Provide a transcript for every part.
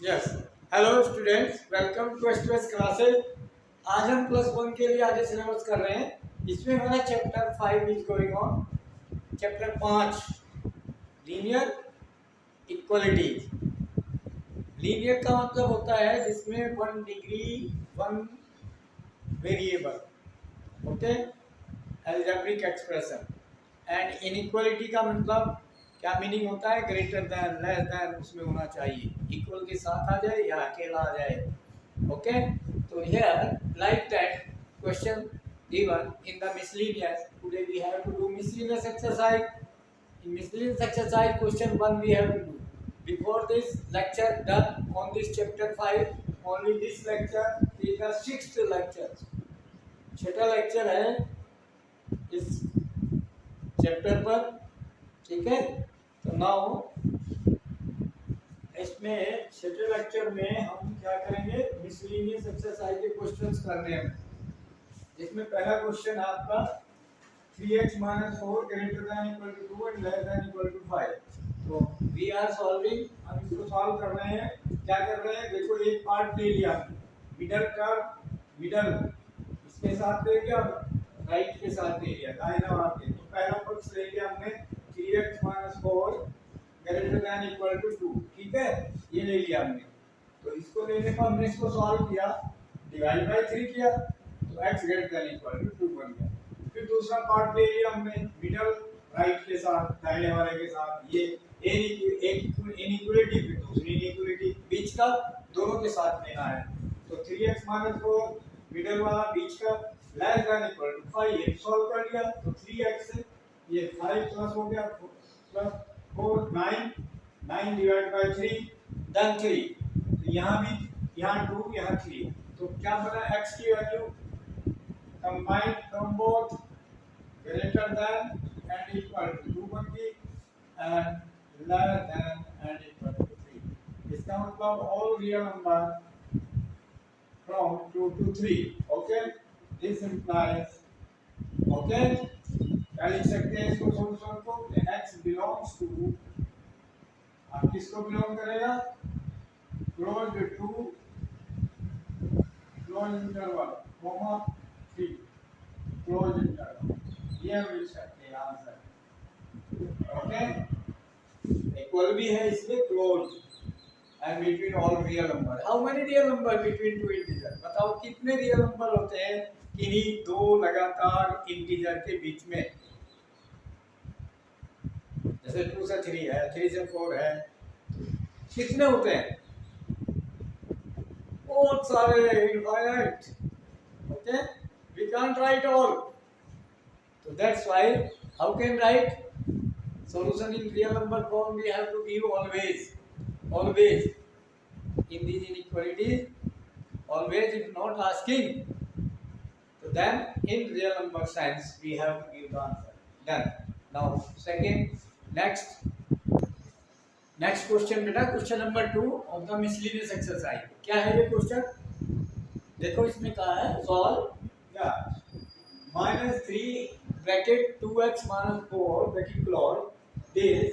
Yes. Hello students, welcome to Express Classes. आज हम +1 के लिए आगे सिलेबस कर रहे हैं। इसमें हमारा chapter 5 is going on. Chapter 5 linear equalities. Linear का मतलब होता है जिसमें 1 degree 1 variable, okay, algebraic expression. And inequality का मतलब क्या मीनिंग होता है? ग्रेटर देन, लेस देन, उसमें होना चाहिए, इक्वल के साथ आ जाए या अकेला आ जाए। ओके, तो here like that question given in the miscellaneous. Today we have to do miscellaneous exercise. In miscellaneous exercise question 1 we have to do. Before this lecture done on this chapter 5, only this lecture is the 6th lecture. छठा lecture है इस chapter पर, ठीक है। तो now इसमें छठे lecture में हम क्या करेंगे? मिसलेनियस एक्सरसाइज के क्वेश्चंस करने हैं, जिसमें पहला क्वेश्चन आपका 3x - 4 greater than equal to 2 and less than equal to 5। तो वी आर सॉल्विंग, हम इसको सॉल्व कर रहे हैं। क्या कर रहे हैं? देखो, एक पार्ट ले लिया, मिडल टर्म, मिडल इसके साथ ले लिया, राइट के साथ ले लिया, दाहिना हाथ के। तो पहला पक्ष ले लिया हमने 3x - 4 greater than equal to 2, ठीक है, ये ले लिया हमने। तो इसको लेने पर हमने इसको सॉल्व किया, डिवाइड बाय 3 किया, तो x greater than equal to 2 बन गया। फिर दूसरा पार्ट ले लिया हमने, मिडल राइट के साथ, दाहिने वाले के साथ, ये एक इनइक्वालिटी, फिर दूसरी इनइक्वालिटी, बीच का दोनों के साथ लेना है। तो 3x - 4 मिडल वाला बीच का लेस देन इक्वल टू 5, ये सॉल्व कर लिया। तो 3x ये 5 प्लस हो गया, प्लस 4 9, 9 डिवाइड बाय 3 देन 3। तो यहाँ भी, यहाँ 2, यहाँ 3। तो क्या बना? x की value combined from both greater than and equal to 2 बन गई and less than and equal to 3। इसका मतलब all real number from 2 to 3। okay, this implies, okay, क्या लिख सकते हैं इसको सॉल्यूशन को? x belongs to, आप किसको बिलोंग करेगा? Close to close interval comma 3 close interval, ये हम लिख सकते हैं आंसर। ओके, इक्वल भी है इसलिए close and between all real number. How many real number between two integer? बताओ कितने रियल नंबर होते हैं किन्हीं दो लगातार इंटीजर के बीच में? जैसे 2 से 3 है, 3 से 4 है, कितने होते हैं? बहुत सारे, infinite. Okay, we can't write all, so that's why how can write solution in real number form? We have to give always in these inequalities, always, if not asking, so then in real number sense we have to give the answer. Done. Now second, next question बेटा, question number 2 of the miscellaneous exercise. क्या है ये question? देखो, इसमें कहा है solve क्या -3 bracket 2x - 4 bracket close this,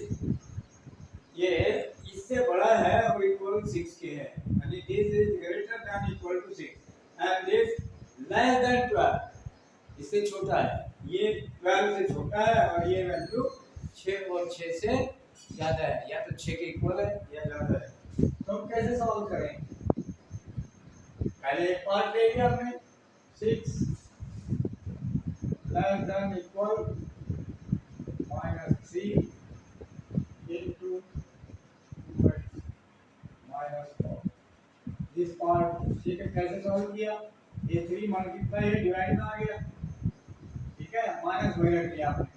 ये इससे बड़ा है और इक्वल 6 के है, यानी this is greater than equal to 6 and this less than 12, इससे छोटा है, ये 12 से छोटा है और ये वैल्यू 6 और 6 से ज्यादा है, या तो 6 के इक्वल है या ज्यादा है। तो हम कैसे सॉल्व करें? पहले एक पार्ट ले लिया हमने, 6 less than equal -3 into 2x - 4। This part, ठीक है, कैसे सॉल्व किया? ये 3 मल्टीप्लाई, ये डिवाइड में आ गया, ठीक है, माइनस वही रख लिया आपने,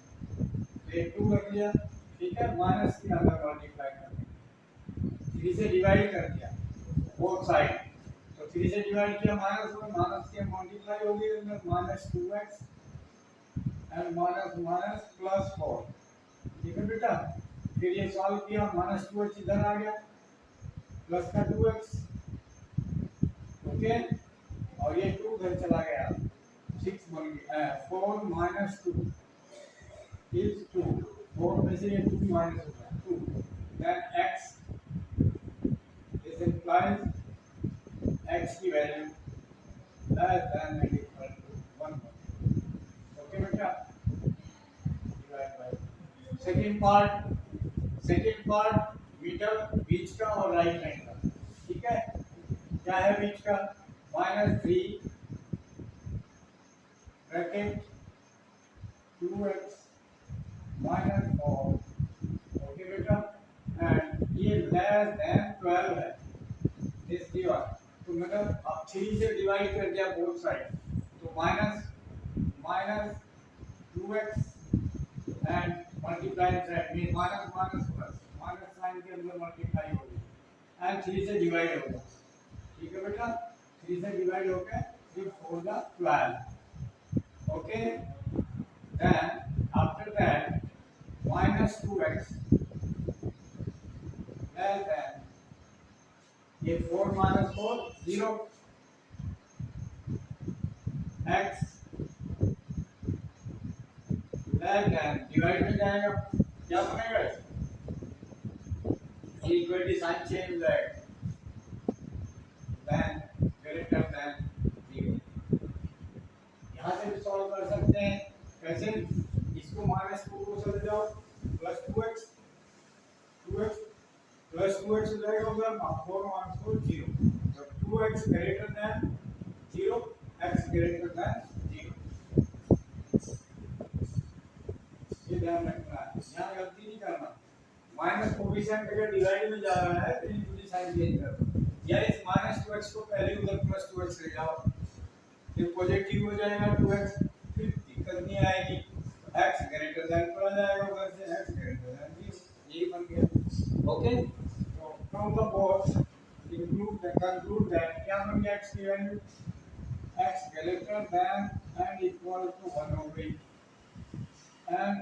ये 2 रख लिया, ठीक है, माइनस के अंदर मल्टीप्लाई कर दिया, 3 से डिवाइड कर दिया बोथ साइड। तो 3 से डिवाइड किया, माइनस में माइनस के मल्टीप्लाई हो गई, -2x एंड माइनस प्लस 4, ठीक है बेटा। फिर ये सॉल्व किया, -2x इधर आ गया, प्लस का 2x, ओके, और ये 2 उधर चला गया, 6 बन गया, 4 - 2 इज 2, 4 में से ये 2 माइनस हो गया 2, then x this implies x की value less than and equal to 1। Okay बेटा, divide by second part metre बीच का और राइट हैंड का। ठीक है, क्या है बीच का? -3 ब्रैकेट 2x -4। ओके बेटा, एंड ये लेस देन 12 है दिस डिवाइड। तो मतलब अब 3 से डिवाइड कर दिया बोथ साइड, तो minus 2x and multiply side में माइनस प्लस माइनस साइन के अंदर मल्टीप्लाई होगी एंड 3 से डिवाइड होगा। ठीक है बेटा, 3 से डिवाइड होके 3 4 जा 12। Okay, then after that -2x less than ये 4 -4 0 x लेस देन डिवाइड में जाएगा, क्या बनेगा? इक्वलिटी साइन चेंज हो जाएगा, देन ग्रेटर देन 0। यहाँ से भी सॉल्व कर सकते हैं। कैसे? इसको -2 को चले जाओ, +2x हो जाएगा उधर, 4 -4 0। तो 2x greater than 0, x greater than 0। ये ध्यान रखना है, यहाँ गलती नहीं करना। माइनस कोफिशिएंट अगर डिवाइड में जा रहा है तो इनकी साइन चेंज कर दो, या इस -2x को पहले उधर +2x ले जाओ, फिर पॉजिटिव हो जाएगा 2x, फिर दिक्कत नहीं आएगी। x ग्रेटर देन पर आ जाएगा उधर से, x ग्रेटर देन 0, यही बन गया। ओके, तो from the both conclude that क्या बन गया x की value? x greater than and equal to 1 हो गई, and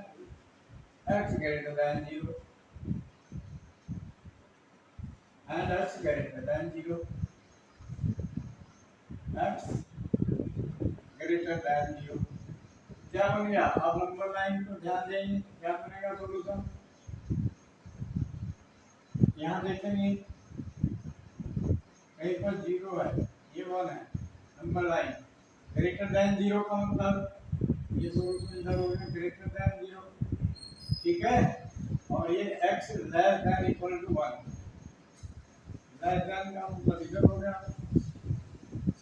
x greater than 0 and x greater than 0, x greater than 0। क्या बन गया? आप नंबर लाइन को ध्यान देंगे, क्या बनेगा सॉल्यूशन? यहाँ देखेंगे कहीं पर 0 है, ये 1 है, नंबर लाइन ग्रेटर देन 0 का मतलब ये सॉल्यूशन इधर हो गया ग्रेटर देन 0। ठीक है, और ये x less than equal to 1, less than का मतलब इधर हो गया,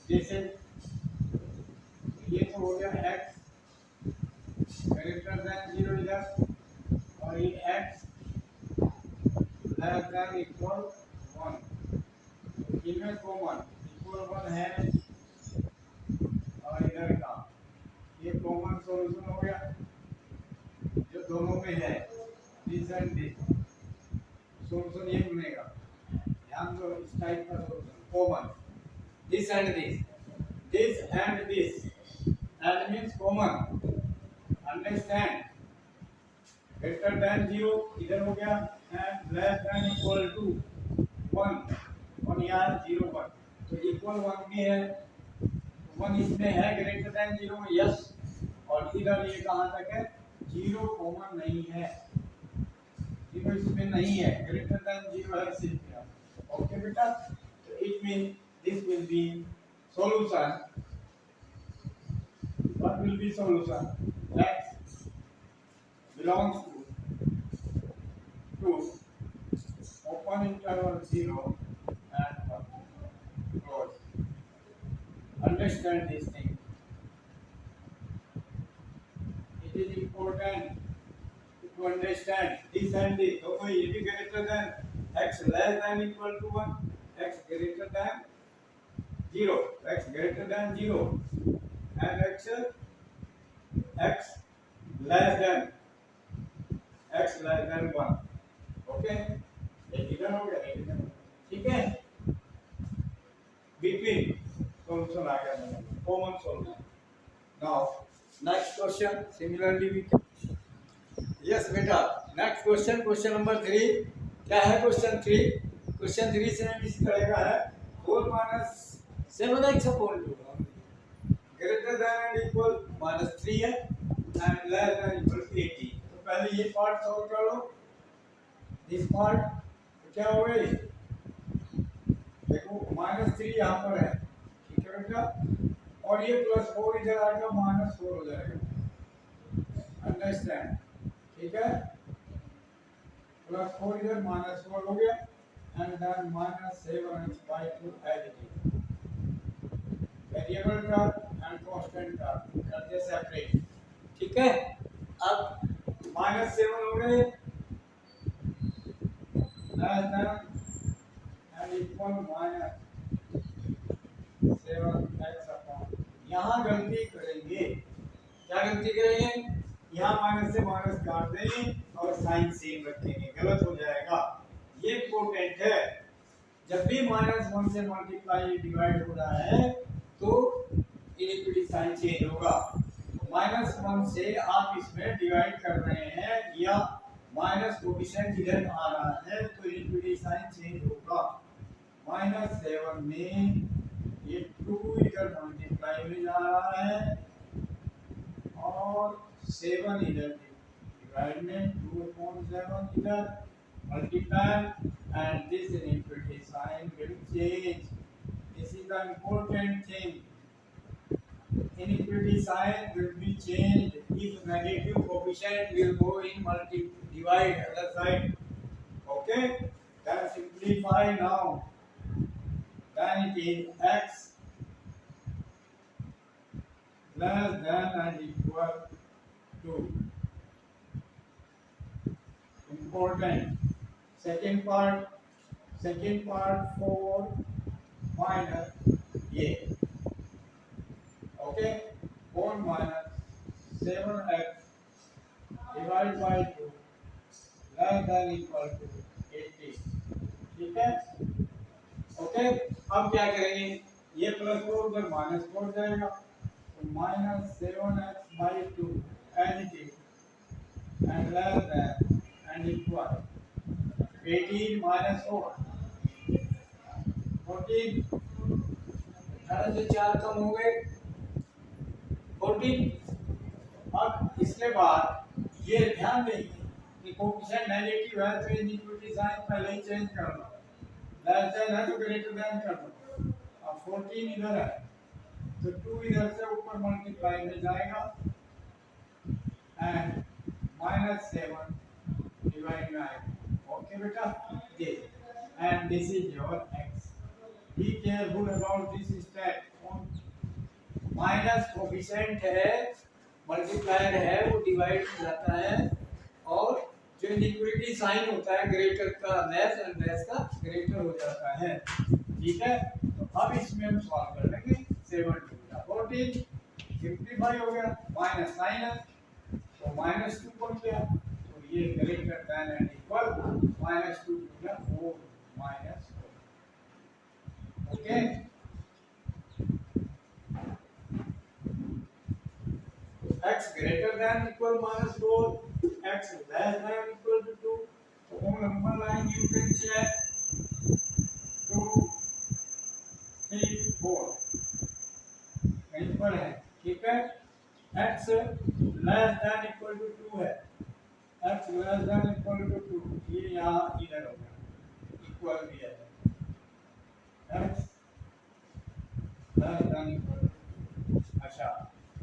जैसे ये तो हो गया x ग्रेटर देन 0 इधर, और ये x लेस देन इक्वल 1, इनमें कॉमन इक्वल 1 है, और इधर का ये कॉमन सॉल्यूशन हो गया जो दोनों में है, दिस एंड दिस सॉल्यूशन ये बनेगा। ध्यान दो, इस टाइप का solution common, this and this and means common, understand? Greater than 0 इधर हो गया, and less than equal to 1, और यहाँ 0 1, तो इक्वल 1 भी है, 1 इसमें है ग्रेटर देन 0 में, यस, और इधर ये कहाँ तक है? 0 कॉमन नहीं है, 0 इसमें नहीं है, ग्रेटर देन 0 है सिर्फ। ओके बेटा, तो it mean this will be solution. What will be solution? x belongs to open interval 0 and 1 close. Understand this thing. It is important to understand this and this. दोनों ये भी greater than x less than equal to 1, x greater than 0, x greater than 0, and x less than 1। Okay, ये इधर हो गया, इधर, ठीक है, between solution आ गया, common solution। Now next question, similarly we can, yes बेटा, next question, question number 3 क्या है? question 3 से हम इस तरह का है, 4 - 7x upon 2 greater than and equal -3 है, and less than equal to 80। तो पहले ये पार्ट सॉल्व कर लो, दिस पार्ट क्या हो गई? -3 यहाँ पर है, ठीक है बेटा, और ये +4 इधर आएगा, -4 हो जाएगा। अंडरस्टैंड? ठीक है, +4 इधर -4 हो गया, and then -7/2 as it is. Variable का एंड कांस्टेंट का करते सेपरेट, ठीक है। अब -7 हो गए, less than and equal -7x/। यहाँ गलती करेंगे, क्या गलती करेंगे, यहाँ माइनस से माइनस काट देंगे और साइन सेम रखेंगे, गलत हो जाएगा। ये इम्पोर्टेंट है, जब भी -1 से मल्टीप्लाई डिवाइड हो रहा है तो इनइक्विटी साइन चेंज होगा। -1 से आप इसमें डिवाइड कर रहे हैं या माइनस कोएफिशिएंट इधर आ रहा है तो इनइक्विटी साइन चेंज होगा। -7 में ये 2 इधर मल्टीप्लाई होने जा रहा है और 7 इधर डिवाइड में 2/7 इधर multiply, and this inequality sign will change. This is the important thing. Inequality sign will be changed if negative coefficient will go in divide other side. Okay, then simplify now. Then it is x less than and equal to. Important. Second part 4 minus ये, okay, 4 minus 7x divided by 2 less than equal to 80, ठीक है। Okay, अब क्या करेंगे, ये +4 उधर -4 जाएगा तो -7x/2 as it is and less than and equal 18 -4 14, 18 से 4 कम हो गए 14। अब इसके बाद ये ध्यान देंगे कि कोएफिशिएंट नेगेटिव है तो इनइक्विटी साइन पहले ही चेंज कर लो, लेस देन है तो ग्रेटर देन कर दो। अब 14 इधर है तो 2 इधर से ऊपर मल्टीप्लाई में जाएगा एंड -7 डिवाइड में आएगा। ओके बेटा, ये and this is your x। Be careful about this step. Minus coefficient है, मल्टीप्लायर है, वो डिवाइड हो जाता है और जो इनइक्वालिटी साइन होता है ग्रेटर का लेस एंड लेस का ग्रेटर हो जाता है, ठीक है। तो अब इसमें हम सॉल्व कर लेंगे। 7 2 14 55 हो गया, माइनस साइन है तो -2 बन गया, तो ये greater than and equal -2 4 -4। Okay, x greater than equal -4, x less than equal to 2, so on number line you can check 2 3 4 कहीं पर है, ठीक है। x less than equal to 2 है, x less than equal to 2, ये यहाँ इधर हो गया, इक्वल भी है, x less than equal to, अच्छा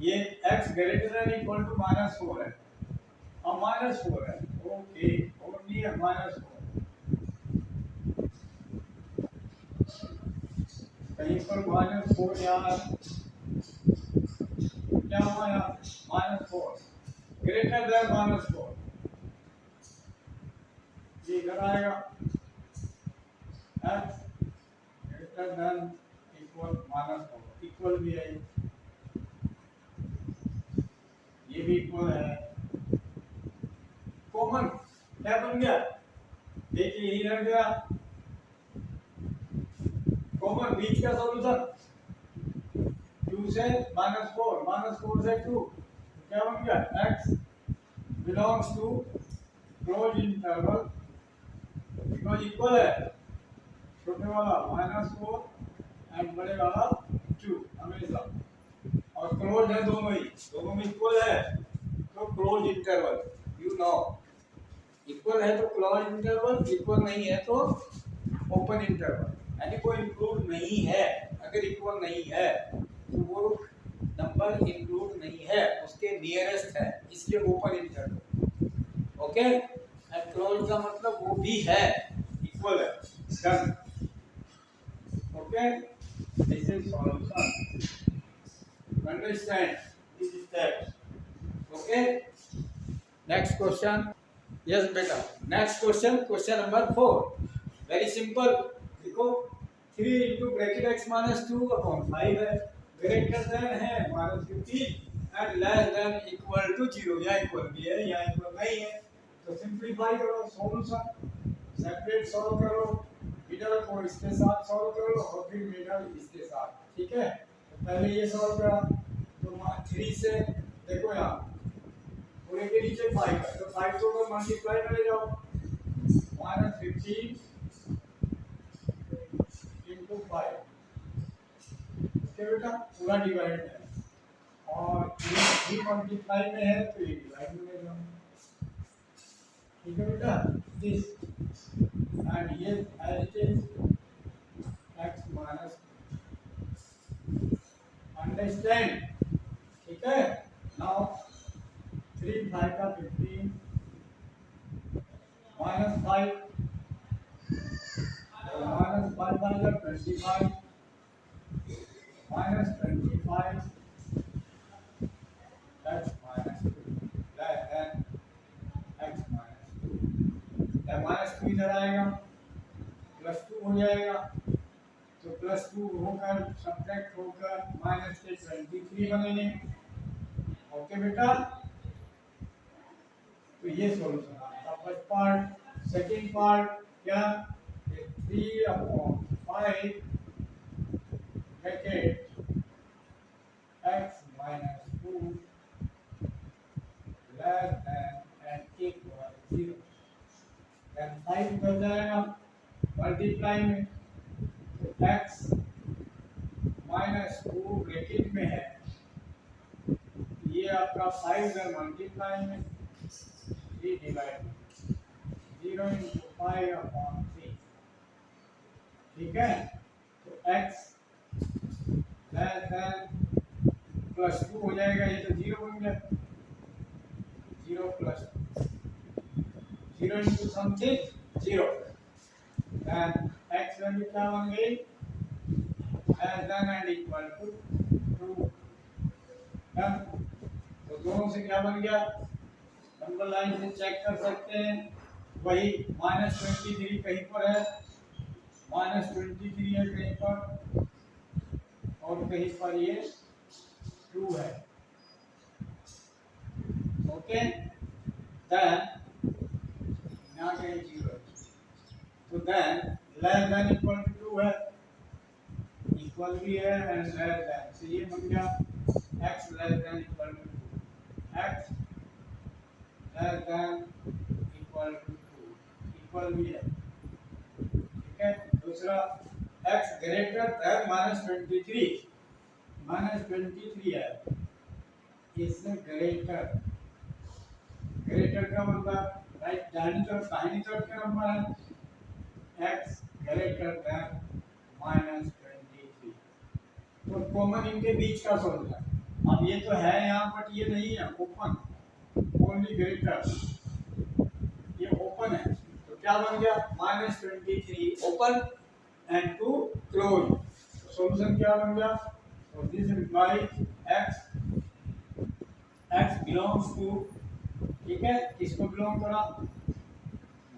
ये x greater than equal to -4 है और -4 है, ओके, ओनली है -4, कहीं पर -4 यहाँ क्या हुआ, यहाँ -4 ग्रेटर देन -4, ये इधर आएगा x greater than equal -4, equal भी है, ये भी इक्वल है, कॉमन क्या बन गया, देखिए इधर गया कॉमन, बीच का सॉल्यूशन 2 से -4 से 2, क्या बन गया, x belongs to close interval, because equal है, छोटे वाला -4 एंड बड़े वाला 2 हमेशा, और क्लोज है दोनों में इक्वल है तो close interval, you know, equal है तो क्लोज इंटरवल, इक्वल नहीं है तो ओपन इंटरवल, यानी कोई इंक्लूड नहीं है। अगर इक्वल नहीं है तो वो नंबर इंक्लूड नहीं है, उसके नियरेस्ट है, इसके ऊपर इंटर करो। ओके, एंड क्लोज का मतलब वो भी है, इक्वल है। Done. Okay, this is solution. Understand this steps. Okay, next question. Yes बेटा, next question, question number 4। Very simple. देखो 3 into bracket x minus 2 upon 5 है, ग्रेटर देन है -15 and less than equal to 0। या equal भी है या equal नहीं है, तो सिंपलीफाई करो, सॉल्यूशन सेपरेट सॉल्व करो, मिडल को इसके साथ सॉल्व करो और फिर मिडल इसके साथ। ठीक है, तो पहले ये सॉल्व करा, तो 3 से देखो यहाँ पूरे के नीचे 5 है, तो 5 को मल्टीप्लाई करे जाओ, -15 into 5। ओके बेटा, पूरा डिवाइड है और ये मल्टीप्लाई में है तो ये डिवाइड में ले जाओ। ठीक है बेटा, दिस एंड ये as it is x minus. Understand? ठीक है, नाउ 3 5 का 15 -5 -5 का 25 -25 x -2 less than x -2। -2 इधर आएगा, +2 हो जाएगा, तो +2 होकर सब्ट्रैक्ट होकर माइनस के 23 बनेंगे। ओके बेटा, तो ये सॉल्यूशन आपका फर्स्ट पार्ट। सेकंड पार्ट क्या, 3/5 bracket x -2 less than and equal 0। then 5 निकल जाएगा मल्टीप्लाई में, तो x -2 ब्रैकेट में है, ये आपका 5 इधर मल्टीप्लाई में, 3 डिवाइड 0 into 5/3। ठीक है, तो x less than +2 हो जाएगा, ये तो 0 बन गया, 0 + 0 into something 0, then x value क्या बन गई, less than and equal to 2। तो दोनों से क्या बन गया, नंबर लाइन से चेक कर सकते हैं, वही -23 कहीं पर है, -23 है कहीं पर और कहीं पर ये 2 है। ओके, देन यहाँ कहीं 0 है, तो then less than equal to 2 है, इक्वल भी है एंड लेस देन, तो ये बन गया x less than equal to 2, x less than equal to 2, equal भी है। ठीक है, दूसरा x ग्रेटर देन -23 है, इससे ग्रेटर, ग्रेटर का मतलब राइट दाहिनी तरफ का नंबर है, x ग्रेटर देन -23। तो कॉमन इनके बीच का सॉल्यूशन, अब ये तो है यहाँ बट ये नहीं है, ओपन, ओनली ग्रेटर, ये ओपन है, तो क्या बन गया, -23 ओपन एंड 2 क्लोज। सॉल्यूशन क्या बन गया, तो this implies x belongs to, ठीक है, किसको बिलोंग करा,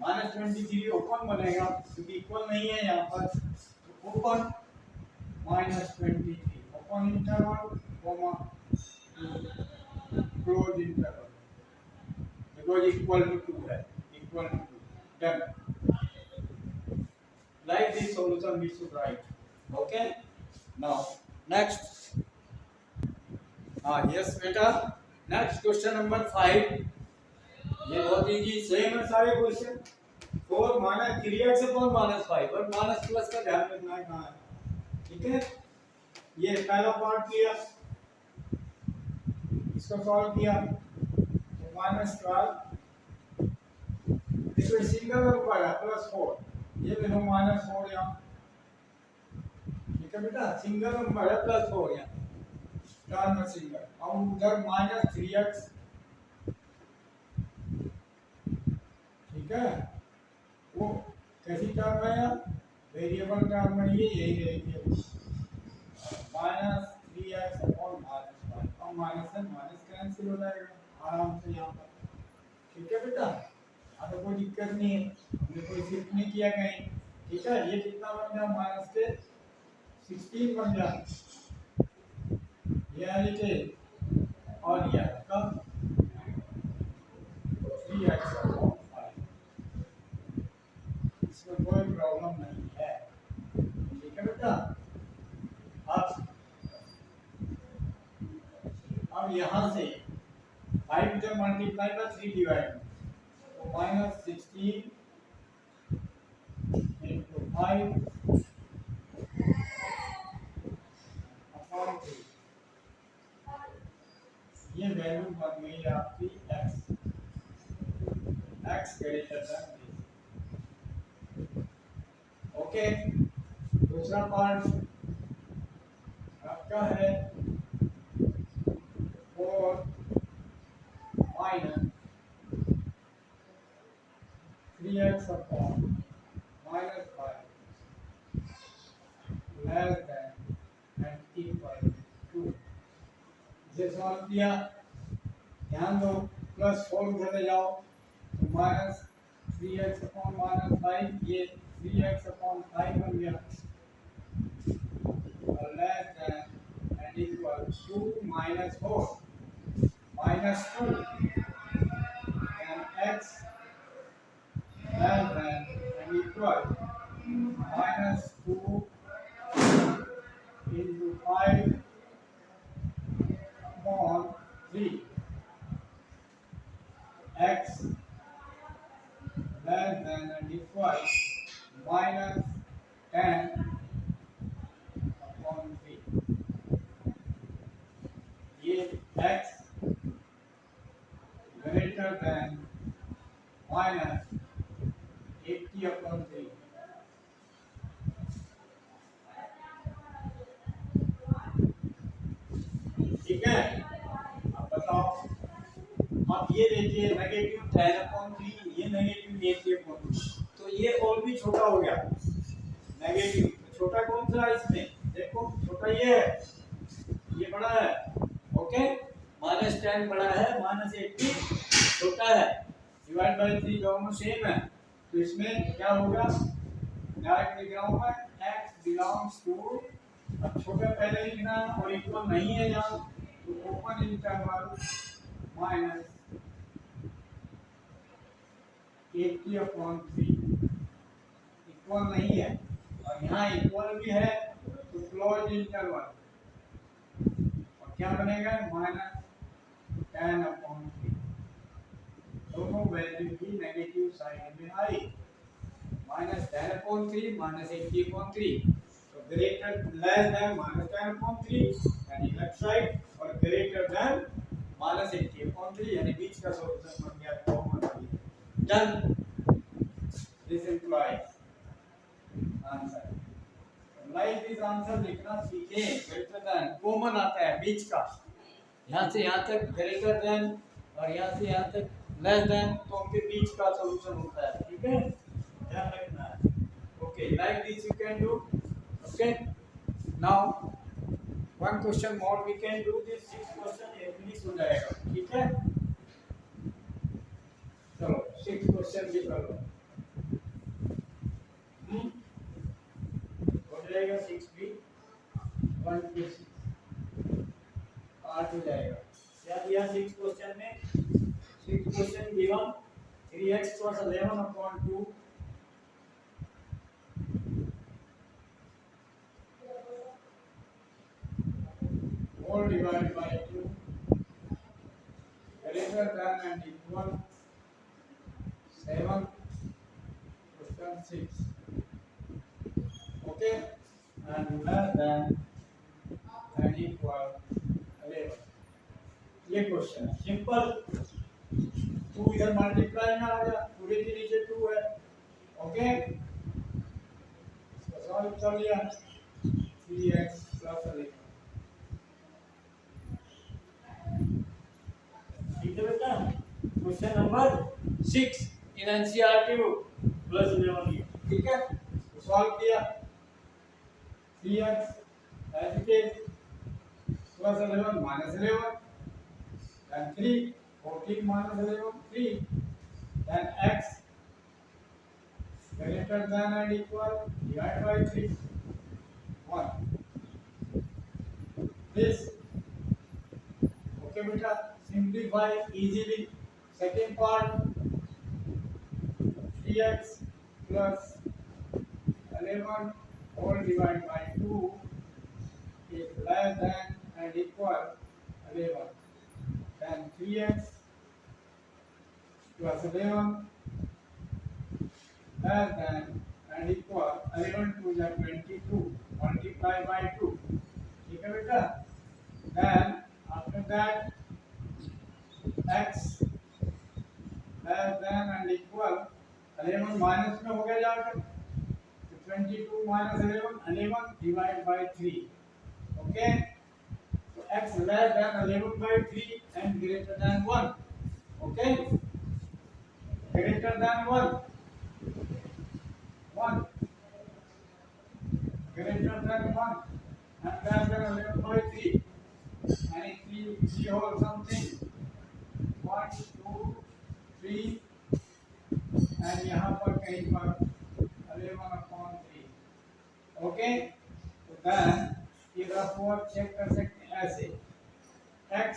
-23 ओपन बनेगा क्योंकि इक्वल नहीं है यहाँ पर, तो open -23 open interval comma close interval, because equal to 2 है, equal to 2। Done, like this solution we should write। okay, now next, yes बेटा, नेक्स्ट क्वेश्चन नंबर 5। ये बहुत इजी, सेम है सारे क्वेश्चन। 4 - 3x अपॉन -5 और माइनस प्लस का ध्यान रखना है कहाँ है। ठीक है, ये पहला पार्ट किया, इसको सॉल्व किया, तो -12, देखो सिंगल नंबर है +4, ये देखो -4 यहाँ, ठीक है बेटा, सिंगल नंबर है प्लस 4 यहाँ टर्म में सिंगल, और उधर माइनस 3x, ठीक है। वो कैसी टर्म है यार, वेरिएबल टर्म में ये यही रहेगी माइनस 3x अपॉन माइनस 5, और माइनस से माइनस कैंसिल हो जाएगा आराम से यहाँ पर, ठीक है बेटा। अब कोई दिक्कत नहीं है, हमने कोई शिफ्ट नहीं किया कहीं, ठीक है। ये कितना बन गया, माइनस के 16 बन गया, ये है नीचे, और ये कब 3x अपॉन 5, इसमें कोई प्रॉब्लम नहीं है, ठीक है बेटा। अब यहाँ से 5 जब मल्टीप्लाई बाय 3 डिवाइड, तो माइनस 16 इंटू 5 अपॉन 3, ये वैल्यू बन गई आपकी x, x greater than this, okay. दूसरा पार्ट आपका है 4 minus 3x upon minus 5 less than and equal to, इसे सॉल्व किया, ध्यान दो, प्लस 4 उधर ले जाओ, तो माइनस 3x अपॉन माइनस 5, ये 3x अपॉन 5 बन गया, और less than and equal to minus 4 minus 2 and x less than and equal minus 2 into 5 upon 3, x less than and equal minus 10 upon 3, ये x greater than minus 80 upon 3, ठीक है। अब बताओ, अब ये देखिए नेगेटिव 10 अपॉन 3, ये नेगेटिव 80 अपॉन 3, तो ये और भी छोटा हो गया नेगेटिव, छोटा कौन सा है इसमें, देखो छोटा ये है, ये बड़ा है, ओके। माइनस 10 बड़ा है, माइनस 80 छोटा है, डिवाइड बाय 3 दोनों सेम है, तो इसमें क्या होगा, डायरेक्ट लिख रहा हूं मैं, x बिलोंग्स टू, अब छोटा पहले लिखना और इक्वल नहीं है यहाँ, तो open interval minus 80 upon 3, equal नहीं है, और यहाँ इक्वल भी है, तो क्लोज इंटरवल, और क्या बनेगा, माइनस 10 अपॉन 3, दोनों वैल्यू की नेगेटिव साइड में आई, माइनस 10 अपॉन 3 माइनस 80 अपॉन 3, तो greater less than minus 10 upon 3 यानी लेफ्ट साइड, और ग्रेटर देन माइनस 80 अपॉन 3 यानी बीच का सॉल्यूशन बन गया common, done, this implies answer, like this answer लिखना सीखें, ग्रेटर देन कॉमन आता है बीच का, यहाँ से यहाँ तक ग्रेटर देन और यहाँ से यहाँ तक लेस देन, तो उनके बीच का सॉल्यूशन होता है, ठीक है, ध्यान रखना है, okay. Like this you can do, okay. Now one question more we can do, this 6 question ये फिनिश हो जाएगा, ठीक है। चलो 6 क्वेश्चन भी कर लो, हो जाएगा 6 भी 1 2 6 8 हो जाएगा, क्या दिया 6 क्वेश्चन में, 6 question given 3x plus 11 upon 2 whole divided by 2 greater than and equal 7 question 6, okay, and less than and equal 11, ये क्वेश्चन है सिंपल, 2 इधर मल्टीप्लाई में आ गया, पूरे के नीचे 2 है, ओके, इसको सॉल्व कर लिया, 3 नंबर 6 इन एनसीईआरटी बुक +11 ये, ठीक है। तो सॉल्व किया 3x as it is +11 -11 then 3 14 -11 3 then x greater than and equal divided by 3 1 this okay beta simplify easily second part 3x plus 11 whole divided by 2 is less than and equal 11 then 3x plus 11 less than and equal 11 to the 22 multiply by 2 ठीक है बेटा then after that x less than and equal 11 minus में हो गया जाकर 22 minus 11 divided by 3 okay so x less than 11 by 3 and greater than 1 okay greater than 1 greater than 1 and less than 11 by 3 and 3 whole something 1 2 3 and यहाँ पर कहीं पर 11/3 okay तो then ये रफवर चेक कर सकते हैं ऐसे x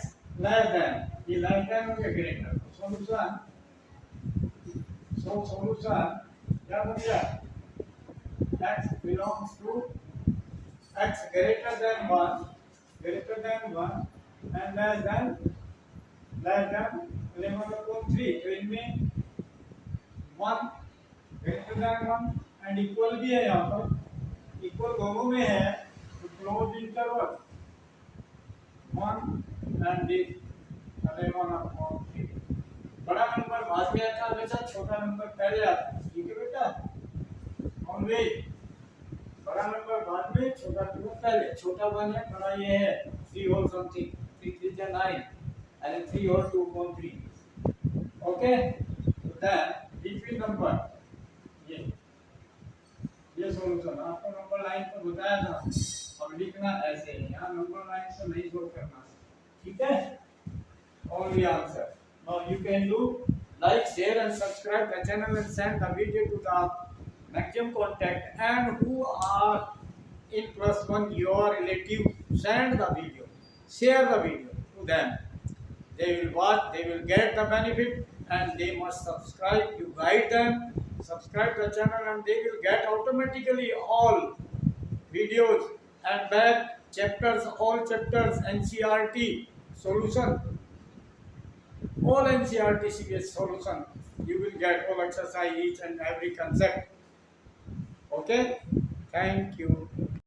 लेस देन ये लेस देन हो गया ग्रेटर सॉल्यूशन सॉल्यूशन क्या बन गया x belongs to x greater than 1 and less than 11/3 तो इनमें 1 greater than 1 and equal भी है यहाँ पर इक्वल दोनों में है तो क्लोज इंटरवल 1 and this 11/3 बड़ा नंबर बाद में आता है हमेशा छोटा नंबर पहले आता है ठीक है बेटा ऑलवेज बड़ा नंबर बाद में छोटा नंबर पहले छोटा 1 है बड़ा ये है 3 whole something 3 3 is 9 and 3 whole 2/3 okay so then between number ये सॉल्यूशन आपको नंबर लाइन पर बताया था अब लिखना ऐसे है यहाँ नंबर लाइन से नहीं सोल्व करना ठीक है only answer now you can do like share and subscribe the channel and send the video to the maximum contact and who are in +1 your relative send the video share the video to them they will watch they will get the benefit and they must subscribe you guide them subscribe the channel and they will get automatically all videos and back chapters all chapters NCERT solution all NCERT series solution you will get all exercise each and every concept okay thank you